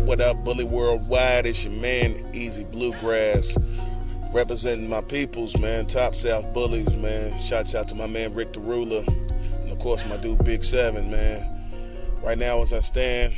What up, Bully Worldwide? It's your man, Easy Bluegrass, representing my peoples, man. TopSouth Bullies, man. Shouts out to my man, Rick the Ruler. And, of course, my dude, Big 7, man. Right now, as I stand,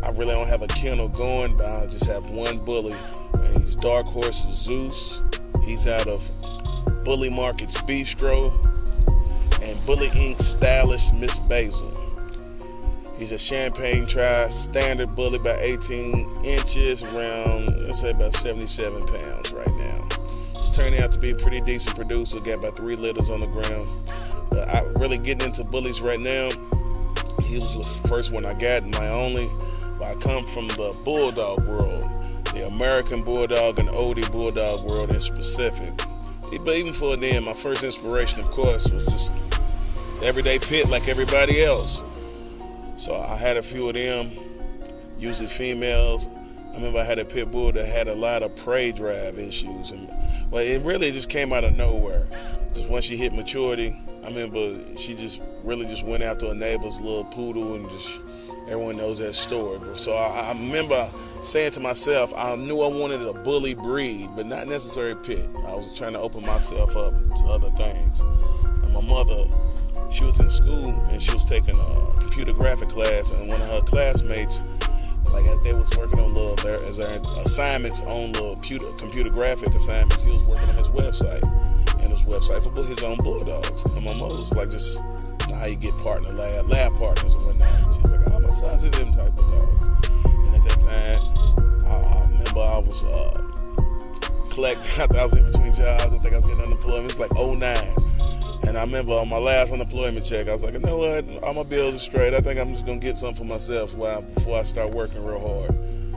I really don't have a kennel going, but I just have one bully. And he's Dark Horse's ZEUS. He's out of Bully Market's BEastro. And Bully Inc.'s Stylish Miss Basil. He's a Champagne Tri-Standard bully, about 18 inches, around, let's say about 77 pounds right now. He's turning out to be a pretty decent producer, got about 3 litters on the ground. But I really getting into bullies right now. He was the first one I got, and my only. But I come from the bulldog world, the American bulldog and Oldie bulldog world in specific. But even for them, my first inspiration, of course, was just everyday pit like everybody else. So I had a few of them, usually females. I remember I had a pit bull that had a lot of prey drive issues. But it really just came out of nowhere. Just once she hit maturity, I remember she just really just went after a neighbor's little poodle, and just everyone knows that story. So I remember saying to myself, I knew I wanted a bully breed, but not necessarily pit. I was trying to open myself up to other things. And my mother, she was in school and she was taking a computer graphic class, and one of her classmates, like as they was working on their assignments on computer graphic assignments, he was working on his website, and his website for his own bulldogs. And my mother was like, just how you get lab partners and whatnot. She was like, oh, my sons are them type of dogs. And at that time, I remember I was collecting, after I was in between jobs, I think I was getting unemployment. It's like 2009. And I remember on my last unemployment check, I was like, you know what, all my bills are straight. I think I'm just going to get something for myself before I start working real hard.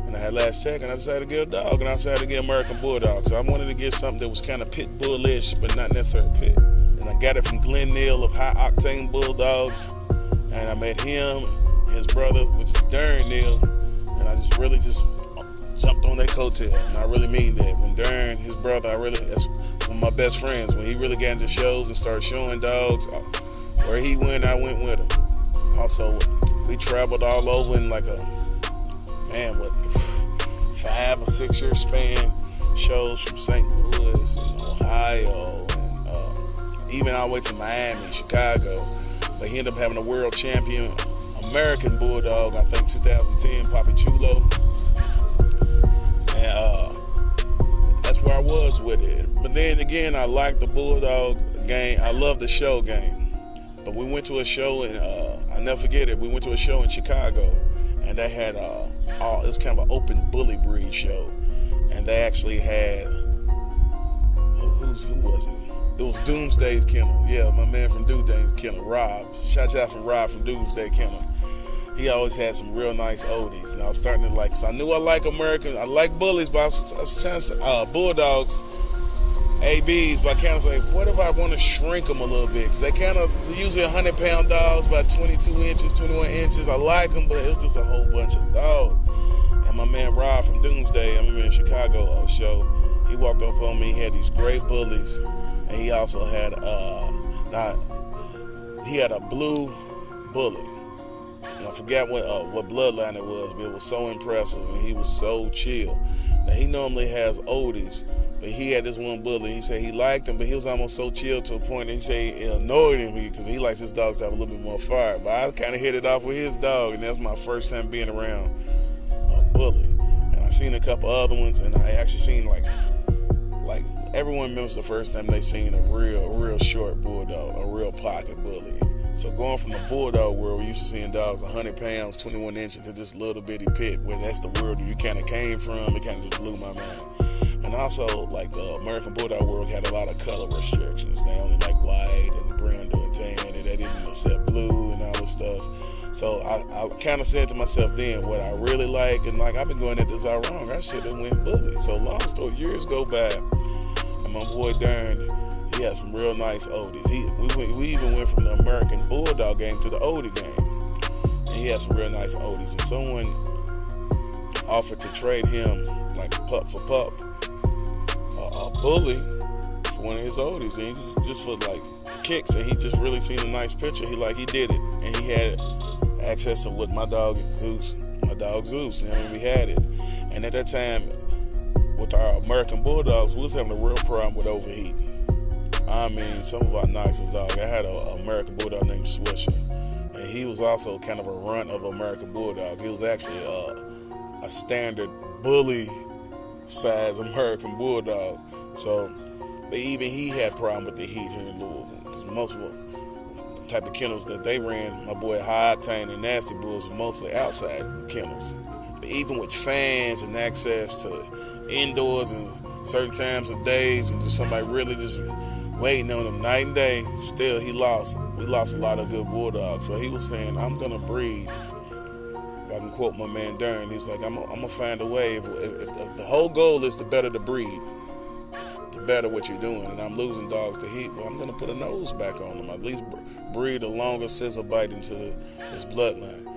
And I had last check, and I decided to get a dog, and I decided to get American Bulldog. So I wanted to get something that was kind of pit bullish, but not necessarily pit. And I got it from Glenn Neal of High Octane Bulldogs. And I met him, his brother, which is Darren Neal. And I just really just jumped on that coattail. And I really mean that. When Darren, his brother, that's one of my best friends. When he really got into shows and started showing dogs, where he went, I went with him. Also, we traveled all over in like a, 5 or 6 year span. Shows from St. Louis and Ohio, and even all the way to Miami, Chicago. But he ended up having a world champion American Bulldog, I think 2010, Papi Chulo. And that's where I was with it. But then again, I liked the Bulldog game. I love the show game. But we went to a show, and I'll never forget it. We went to a show in Chicago, and they had it was kind of an open bully breed show. And they actually had, who was it? It was Doomsday's Kennel. Yeah, my man from Doomsday's Kennel, Rob. Shouts out from Rob from Doomsday Kennel. He always had some real nice oldies. And I was starting to so I knew I like Americans. I like bullies, but I was trying to say, bulldogs, ABs, but I kind of say, what if I want to shrink them a little bit? Because they kind of, usually 100-pound dogs, about 22 inches, 21 inches. I like them, but it was just a whole bunch of dogs. And my man Rob from Doomsday, I remember in Chicago show, he walked up on me, he had these great bullies. And he also had he had a blue bully. And I forgot what bloodline it was, but it was so impressive, and he was so chill. Now, he normally has oldies, but he had this one bully. He said he liked him, but he was almost so chill to a point that he said it annoyed him because he likes his dogs to have a little bit more fire. But I kind of hit it off with his dog, and that's my first time being around a bully. And I seen a couple other ones, and I actually seen like everyone remembers the first time they seen a real short bulldog, a real pocket bully. So going from the bulldog world, we used to seeing dogs 100 pounds, 21 inches, to this little bitty pit, where that's the world you kind of came from. It kind of just blew my mind. And also, like the American Bulldog world had a lot of color restrictions. They only like white and brown and tan, and they didn't accept blue and all this stuff. So I kind of said to myself then, what I really like, and like I've been going at this all wrong, I should have went bully. So long story, years go by, and my boy Darren, he had some real nice oldies. We even went from the American Bulldog game to the oldie game. And he had some real nice oldies. And someone offered to trade him, like pup for pup, a bully for one of his oldies. And he just for like kicks. And he just really seen a nice picture. He did it. And he had access to what my dog ZEUS, my dog ZEUS. And I mean, we had it. And at that time, with our American bulldogs, we was having a real problem with overheating. I mean, some of our nicest dogs. I had an American bulldog named Swisher, and he was also kind of a runt of American bulldog. He was actually a standard bully size American bulldog. So, but even he had a problem with the heat here in Louisville, because most of the type of kennels that they ran, my boy High Octane and Nasty Bulls, were mostly outside kennels. But even with fans and access to indoors and certain times of days, and just somebody really just waiting on him night and day, still we lost a lot of good bulldogs. So he was saying, I'm gonna breed, if I can quote my man Darren, he's like, I'm gonna find a way, if the whole goal is to better the breed, to better what you're doing, and I'm losing dogs to heat, well, I'm gonna put a nose back on them, at least breed a longer scissor bite into his bloodline.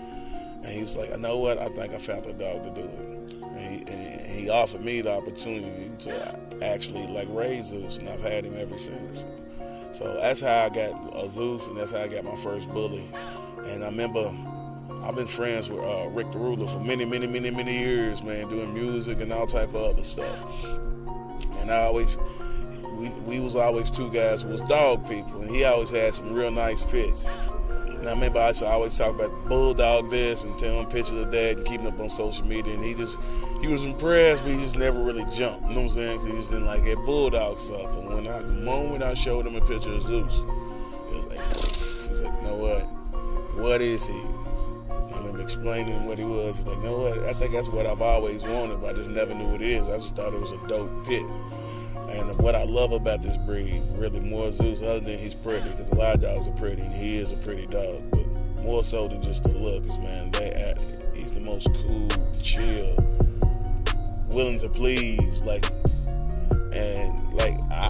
And he was like, I know what, I think I found a dog to do it. And he offered me the opportunity to actually like raise ZEUS, and I've had him ever since. So that's how I got ZEUS, and that's how I got my first bully. And I remember I've been friends with Rick the Ruler for many years, man, doing music and all type of other stuff. And we was always two guys who was dog people, and he always had some real nice pits. And I remember I always talk about bulldog this and tell him pictures of that and keeping up on social media, and he was impressed, but he just never really jumped, you know what I'm saying? 'Cause he just didn't like that bulldog stuff. But the moment I showed him a picture of ZEUS, it was like, he's like, you know what is he? I remember explaining what he was. He's like, you know what, I think that's what I've always wanted, but I just never knew what it is. I just thought it was a dope pit. And what I love about this breed, really more ZEUS, other than he's pretty, because a lot of dogs are pretty, and he is a pretty dog, but more so than just the looks, man. He's the most cool, chill, willing to please,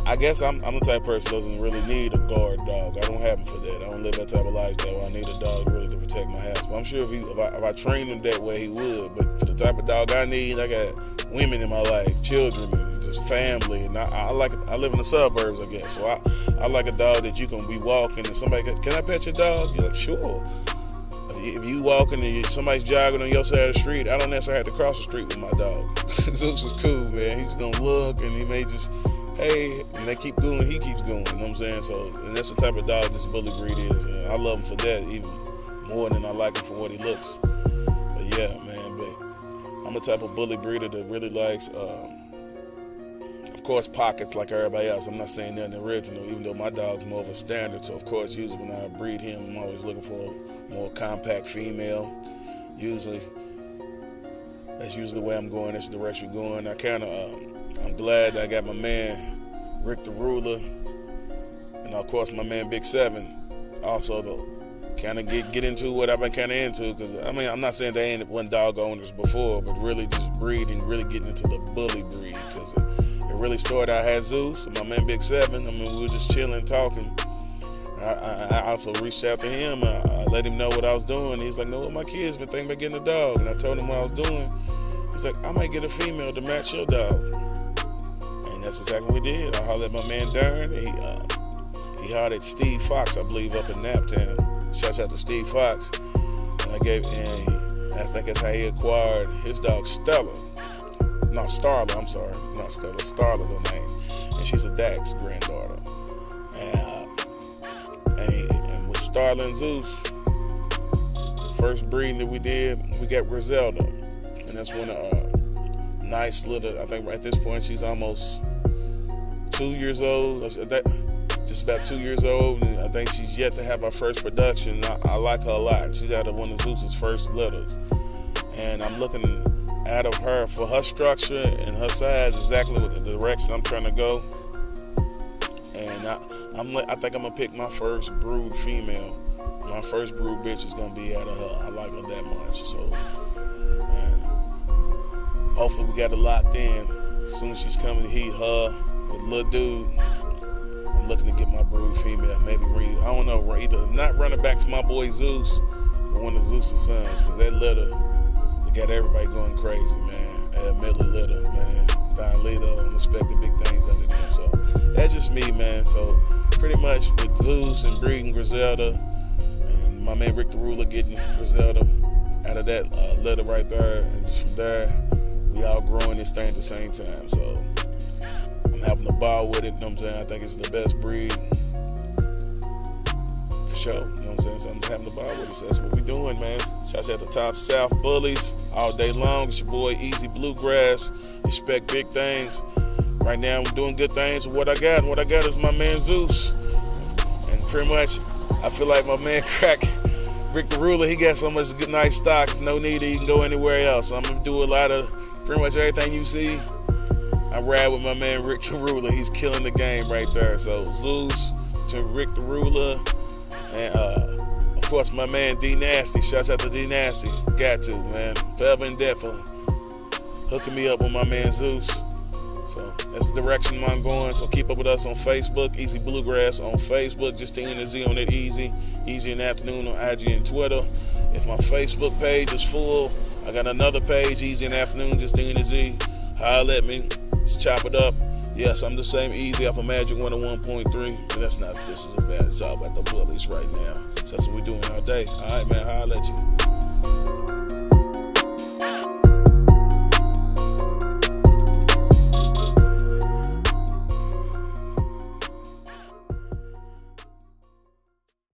I guess I'm the type of person that doesn't really need a guard dog. I don't have him for that. I don't live that type of lifestyle where I need a dog really to protect my house. But I'm sure if I trained him that way, he would. But for the type of dog I need, I got women in my life, children, and just family, and I live in the suburbs, I guess. So I like a dog that you can be walking and somebody can I pet your dog? You're like, sure. If you walking and somebody's jogging on your side of the street, I don't necessarily have to cross the street with my dog. ZEUS is cool, man. He's gonna look, and he may just, hey, and they keep going, he keeps going, you know what I'm saying? So, and that's the type of dog this bully breed is, and I love him for that even more than I like him for what he looks. But yeah, man, but I'm the type of bully breeder that really likes, of course, pockets like everybody else. I'm not saying nothing original, even though my dog's more of a standard. So, of course, usually when I breed him, I'm always looking for a more compact female. That's usually the way I'm going, that's the direction we're going. I'm glad I got my man, Rick the Ruler, and of course my man Big 7, also to kind of get into what I've been kind of into, because I mean, I'm not saying they ain't one dog owners before, but really just breeding, really getting into the bully breed, because it really started, I had ZEUS, and my man Big 7, I mean, we were just chilling, talking. I also reached out to him, I let him know what I was doing. He's like, no, my kids been thinking about getting a dog, and I told him what I was doing. He's like, I might get a female to match your dog. And that's exactly what we did. I hollered at my man Darren. He hollered at Steve Fox, I believe, up in Naptown. Shouts out to Steve Fox. And I think that's how he acquired his dog Stella. No, Starla, I'm sorry. Not Stella. Starla's her name. And she's a Dax granddaughter. And with Starla and ZEUS, first breeding that we did, we got Griselda. And that's one of nice little, I think at this point she's almost 2 years old, just about 2 years old, and I think she's yet to have her first production. I like her a lot. She's out of one of ZEUS's first litters. And I'm looking out of her for her structure and her size, exactly what the direction I'm trying to go. And I think I'm gonna pick my first brood female. My first brood bitch is gonna be out of her. I like her that much. So hopefully we got it locked in. As soon as she's coming to heat her with little dude, I'm looking to get my brood female. Maybe I don't know, either not running back to my boy ZEUS or one of ZEUS' sons, because that litter, they got everybody going crazy, man. Millie litter, man. Don Lito, unexpected big things under them. So that's just me, man. So pretty much with ZEUS and breeding Griselda, and my man Rick the Ruler getting Griselda out of that letter right there, and just from there, we all growing this thing at the same time. So I'm having a ball with it, you know what I'm saying? I think it's the best breed. For sure, you know what I'm saying? So I'm just having a ball with it. So that's what we doing, man. Shouts out to TopSouth Bullies all day long. It's your boy Easy Bluegrass. Expect big things. Right now I'm doing good things with what I got. And what I got is my man ZEUS. And pretty much I feel like my man Crack Rick the Ruler, he got so much good nice stocks, no need to even go anywhere else. So I'm gonna do a lot of pretty much everything you see. I ride with my man Rick the Ruler. He's killing the game right there. So ZEUS to Rick the Ruler, and of course my man D Nasty. Shouts out to D Nasty. Got to, man. Forever and definitely hooking me up with my man ZEUS. So that's the direction I'm going. So keep up with us on Facebook, Easy Bluegrass on Facebook, just the N and Z on it, Easy in the Afternoon on IG and Twitter. If my Facebook page is full, I got another page, Easy in the Afternoon, just the N and Z. Holler at me, let's chop it up. Yes, I'm the same Easy off of Magic 101.3, but that's not, this is bad. It's all about the bullies right now. So that's what we're doing all day. All right, man, holler at you.